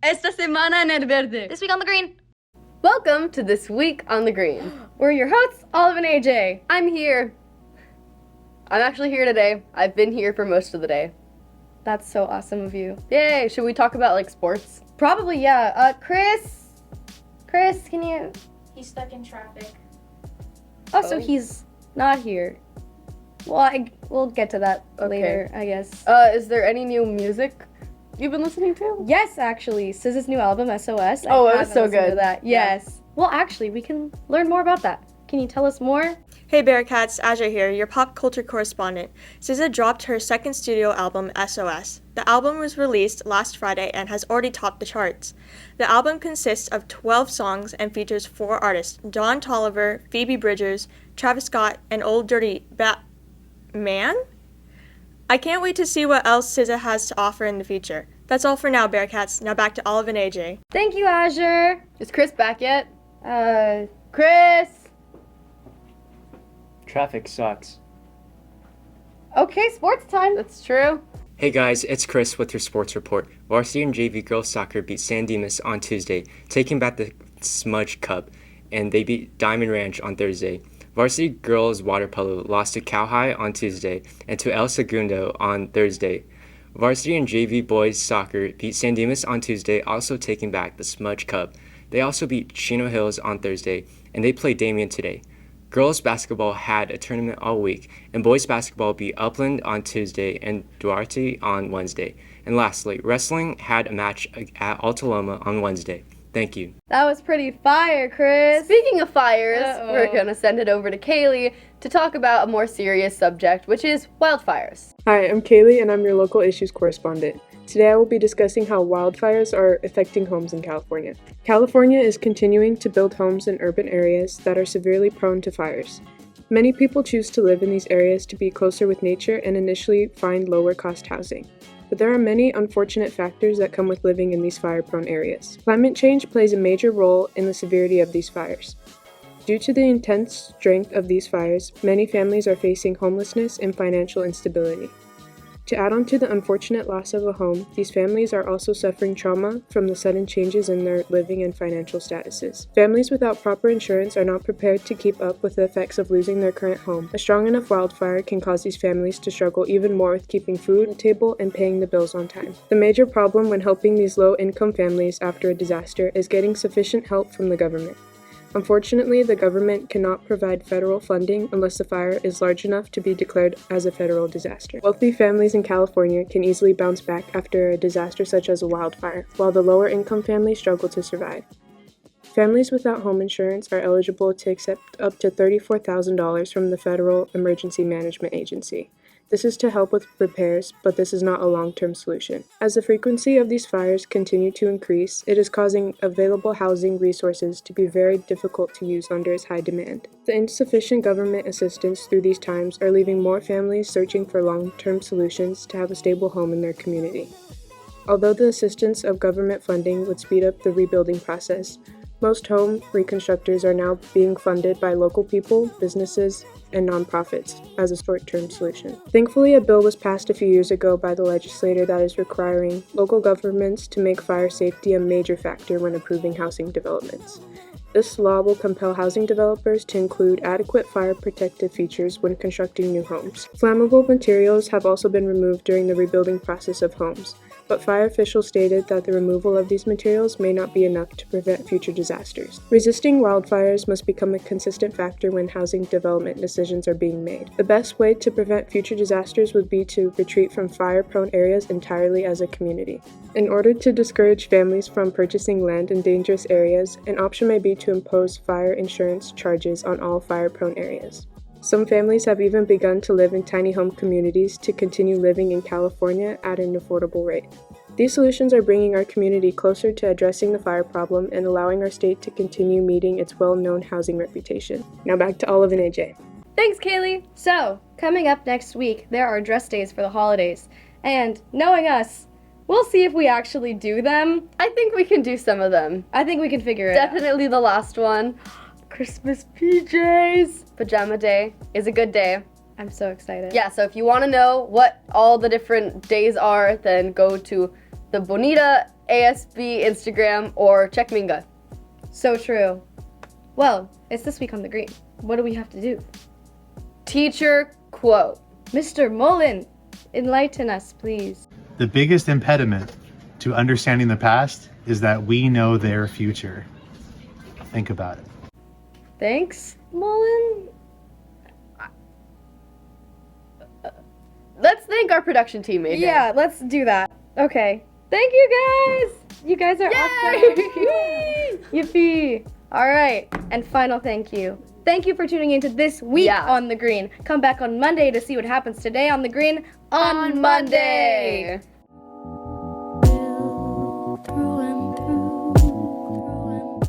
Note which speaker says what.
Speaker 1: Esta semana en el verde.
Speaker 2: This week on the green.
Speaker 3: Welcome to This Week on the Green. We're your hosts, Olive and AJ. I'm here. I'm actually here today. I've been here for most of the day.
Speaker 2: That's so awesome of you.
Speaker 3: Yay, should we talk about like sports?
Speaker 2: Probably, yeah. Chris, can you?
Speaker 4: He's stuck in traffic.
Speaker 2: Oh, so he's not here. Well, we'll get to that later, I guess.
Speaker 3: Is there any new music you've been listening to?
Speaker 2: Yes, actually. SZA's new album, SOS.
Speaker 3: Oh, it was
Speaker 2: haven't
Speaker 3: so
Speaker 2: listened to
Speaker 3: good.
Speaker 2: that. Yes. Well, actually, we can learn more about that. Can you tell us more?
Speaker 5: Hey Bearcats, Azure here, your pop culture correspondent. SZA dropped her second studio album, SOS. The album was released last Friday and has already topped the charts. The album consists of 12 songs and features 4 artists, Don Toliver, Phoebe Bridgers, Travis Scott, and Old Dirty Man? I can't wait to see what else SZA has to offer in the future. That's all for now, Bearcats. Now back to Olive and AJ.
Speaker 2: Thank you, Azure.
Speaker 3: Is Chris back yet? Chris!
Speaker 6: Traffic sucks.
Speaker 2: Okay, sports time.
Speaker 3: That's true.
Speaker 6: Hey guys, it's Chris with your sports report. Varsity and JV girls soccer beat San Dimas on Tuesday, taking back the Smudge Cup, and they beat Diamond Ranch on Thursday. Varsity girls water polo lost to Cowhigh on Tuesday and to El Segundo on Thursday. Varsity and JV boys soccer beat San Dimas on Tuesday, also taking back the Smudge Cup. They also beat Chino Hills on Thursday, and they play Damien today. Girls basketball had a tournament all week, and boys basketball beat Upland on Tuesday and Duarte on Wednesday. And lastly, wrestling had a match at Altaloma on Wednesday. Thank you.
Speaker 2: That was pretty fire, Chris.
Speaker 3: Speaking of fires, we're going to send it over to Kaylee to talk about a more serious subject, which is wildfires.
Speaker 7: Hi, I'm Kaylee and I'm your local issues correspondent. Today I will be discussing how wildfires are affecting homes in California. California is continuing to build homes in urban areas that are severely prone to fires. Many people choose to live in these areas to be closer with nature and initially find lower cost housing. But there are many unfortunate factors that come with living in these fire-prone areas. Climate change plays a major role in the severity of these fires. Due to the intense strength of these fires, many families are facing homelessness and financial instability. To add on to the unfortunate loss of a home, these families are also suffering trauma from the sudden changes in their living and financial statuses. Families without proper insurance are not prepared to keep up with the effects of losing their current home. A strong enough wildfire can cause these families to struggle even more with keeping food on the table and paying the bills on time. The major problem when helping these low-income families after a disaster is getting sufficient help from the government. Unfortunately, the government cannot provide federal funding unless the fire is large enough to be declared as a federal disaster. Wealthy families in California can easily bounce back after a disaster such as a wildfire, while the lower income families struggle to survive. Families without home insurance are eligible to accept up to $34,000 from the Federal Emergency Management Agency. This is to help with repairs, but this is not a long-term solution. As the frequency of these fires continue to increase, it is causing available housing resources to be very difficult to use under its high demand. The insufficient government assistance through these times are leaving more families searching for long-term solutions to have a stable home in their community. Although the assistance of government funding would speed up the rebuilding process, most home reconstructors are now being funded by local people, businesses, and nonprofits as a short-term solution. Thankfully, a bill was passed a few years ago by the legislature that is requiring local governments to make fire safety a major factor when approving housing developments. This law will compel housing developers to include adequate fire protective features when constructing new homes. Flammable materials have also been removed during the rebuilding process of homes, but fire officials stated that the removal of these materials may not be enough to prevent future disasters. Resisting wildfires must become a consistent factor when housing development decisions are being made. The best way to prevent future disasters would be to retreat from fire-prone areas entirely as a community. In order to discourage families from purchasing land in dangerous areas, an option may be to impose fire insurance charges on all fire-prone areas. Some families have even begun to live in tiny home communities to continue living in California at an affordable rate. These solutions are bringing our community closer to addressing the fire problem and allowing our state to continue meeting its well-known housing reputation. Now back to Olive and AJ.
Speaker 2: Thanks, Kaylee. So, coming up next week, there are dress days for the holidays. And knowing us, we'll see if we actually do them.
Speaker 3: I think we can do some of them.
Speaker 2: I think we can figure it out.
Speaker 3: Definitely the last one. Christmas PJs. Pajama day is a good day.
Speaker 2: I'm so excited.
Speaker 3: Yeah, so if you want to know what all the different days are, then go to the Bonita ASB Instagram, or check Minga.
Speaker 2: So true. Well, it's This Week on the Green. What do we have to do?
Speaker 3: Teacher quote.
Speaker 2: Mr. Mullen, enlighten us, please.
Speaker 4: The biggest impediment to understanding the past is that we know their future. Think about it.
Speaker 2: Thanks, Mullen.
Speaker 3: Let's thank our production team, AJ.
Speaker 2: Yeah, let's do that. Okay. Thank you guys. You guys are awesome. Yippee. All right. And final thank you. Thank you for tuning into This Week on the Green. Come back on Monday to see what happens today on the Green on Monday.